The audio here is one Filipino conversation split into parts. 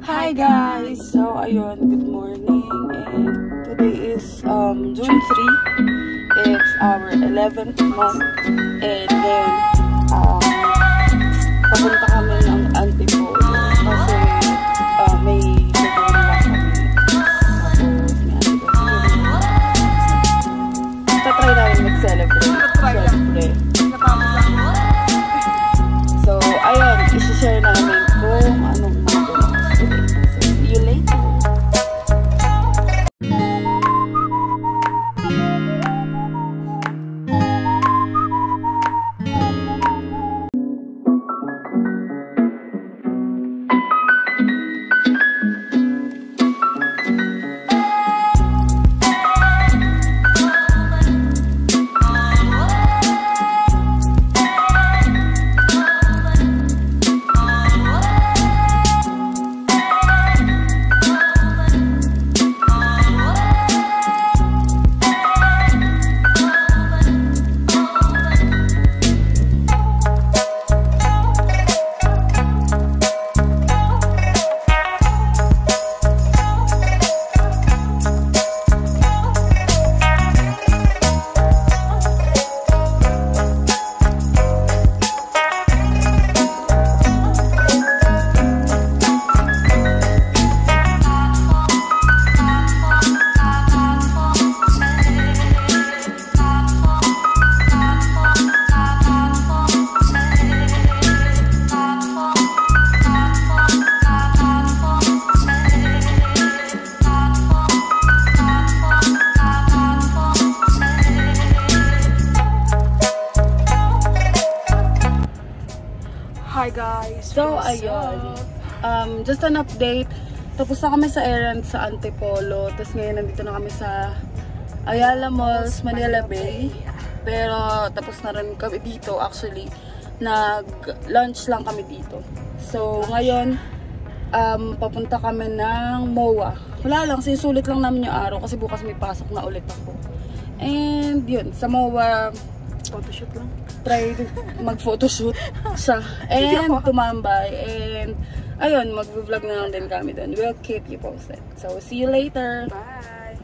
Hi guys! So ayun, good morning, and today is June 3. It's our 11th month, and then papunta kami ng Antipolo kasi may gagawin lang kami. Tatry namin mag-celebrate. So ayun, isi-share namin kung anong see you later. Hi guys! So ayun, just an update. Tapos na kami sa errand sa Antipolo. Tapos ngayon nandito na kami sa Ayala Malls, Manila Bay. Pero tapos na rin kami dito. Actually, nag-lunch lang kami dito. So ngayon, papunta kami ng MOA. Wala lang, sinusulit lang namin yung araw kasi bukas may pasok na ulit ako. And yun, sa MOA, Photoshoot lang. try mag-photoshoot siya. And tumambay. And ayun, mag-vlog na lang din kami doon. We'll keep you posted. So, see you later. Bye!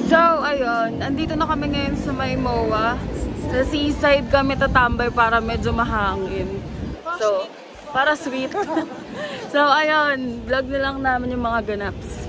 So, ayun. Andito na kami ngayon sa may MOA. Sa seaside kami tatambay para medyo mahangin. So, para sweet. So, ayun. Vlog na lang namin yung mga ganaps.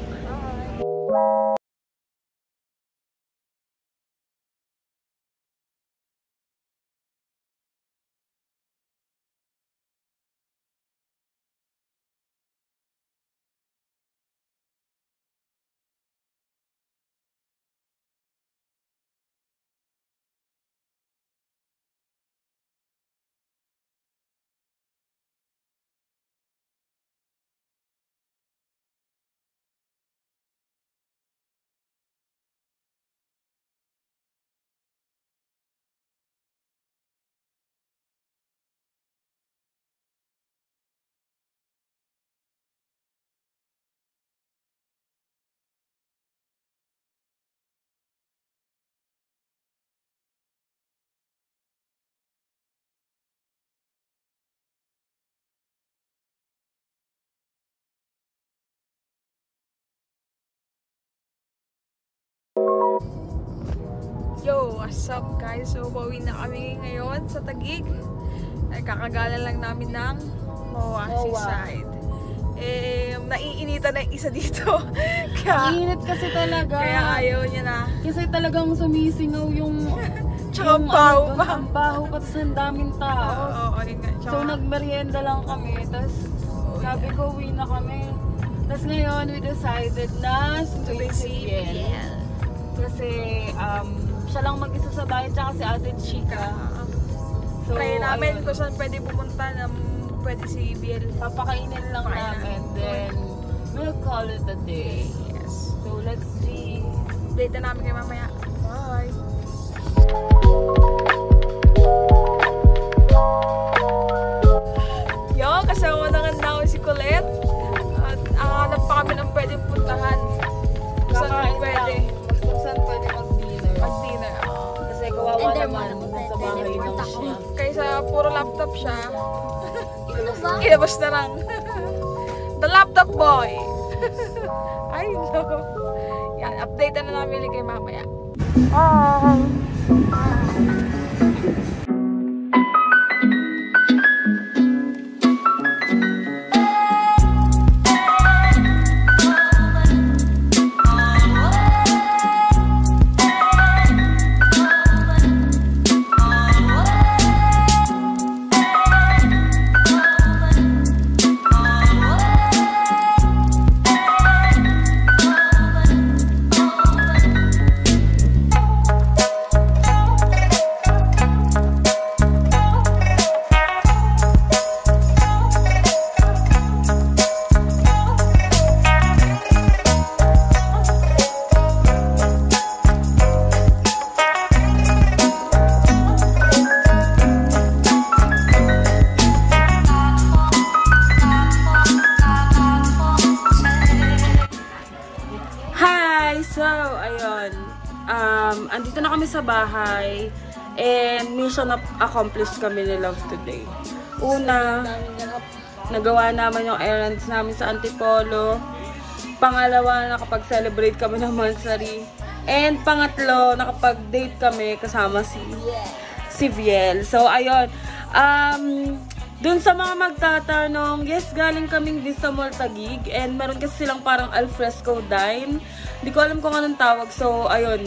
Yo! What's up guys? So, bawi na kami ngayon sa Taguig. Kakagala lang namin ng MOA Seaside. Naiinitan na yung isa dito. Init kasi talaga. Kaya ayaw niya na. Kasi talagang sumisingaw yung Tsaka baho pa. Ang baho pa, tapos ang daming tao. Oo, So nagmerienda lang kami, tapos sabi ko uwi na kami. Tapos ngayon we decided na sumay si Biel. Kasi siya lang mag-isa sa bahay, tsaka si Ate Chika. So try namin ayun, kung saan pwede pumunta na pwede si Biel. papakainin lang namin, then we'll call it a day. Yes. So let's see. Update na namin kayo mamaya. Bye! Yo, kasama na nga ako si Colette. At hanap pa kami ng pwedeng puntahan. Saan pwede? Kung saan pwede mag-dinner. Mag-dinner. Kasi kawawa naman, nasa bahay lang siya. Kaysa puro laptop siya, ilabas na lang. The laptop boy! I know. Yan, update na namin kay mamaya. Andito na kami sa bahay and mission accomplished kami ni Love today. Una, nagawa naman yung errands namin sa Antipolo. Pangalawa, nakapag-celebrate kami ng monthsary. And pangatlo, nakapag-date kami kasama si Viel. So, ayun. Dun sa mga magtatanong, yes, galing kaming Vista Mall Taguig. And meron kasi silang parang alfresco dine. Hindi ko alam kung anong tawag. So, ayun.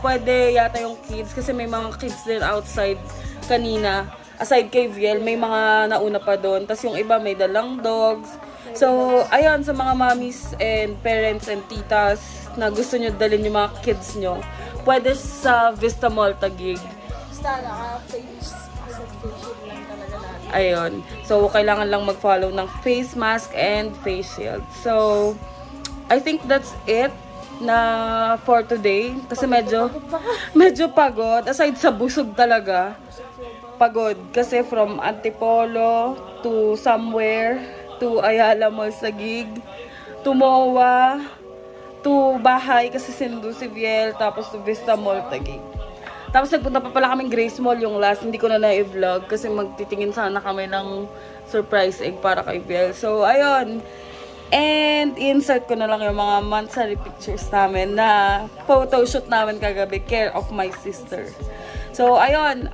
Pwede yata yung kids. Kasi may mga kids din outside kanina. Aside kay Viel, may mga nauna pa doon. Tapos yung iba may dalang dogs. So, ayun. Sa mga mommies and parents and titas na gusto nyo dalhin yung mga kids nyo, pwede sa Vista Mall Taguig. Basta naka-face lang talaga natin. Ayun. So, kailangan lang mag-follow ng face mask and face shield. So, I think that's it na for today. Kasi medyo pagod. Aside sa busog talaga. Pagod. Kasi from Antipolo to somewhere, to Ayala Mall Taguig, to MOA, to bahay kasi sinundo si Viel, tapos to Vista Mall Taguig. Tapos nagpunta pa pala kaming Grace Mall yung last. Hindi ko na na-vlog kasi magtitingin sana kami ng surprise egg para kay Viel. So, ayun. And insert ko na lang yung mga monthsary pictures namin na photoshoot namin kagabi. Care of my sister. So, ayun.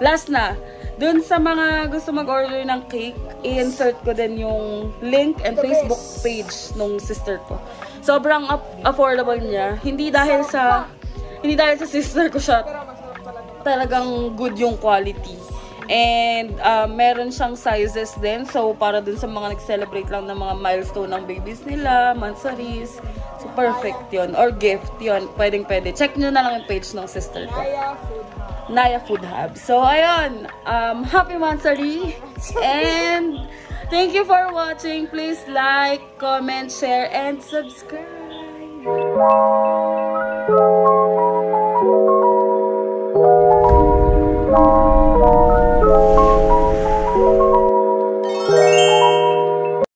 Last na. Dun sa mga gusto mag-order ng cake, i-insert ko din yung link and Facebook page nung sister ko. Sobrang affordable niya. Hindi dahil sa sister ko siya, talagang good yung quality. And meron siyang sizes din. So, para dun sa mga nag-celebrate lang ng mga milestone ng babies nila, monthsaries. So, perfect yun. Or gift yun. Pwedeng-pwede. Check nyo na lang yung page ng sister ko. Naya Food Hub. So, ayun. Happy monthsary. And thank you for watching. Please like, comment, share, and subscribe.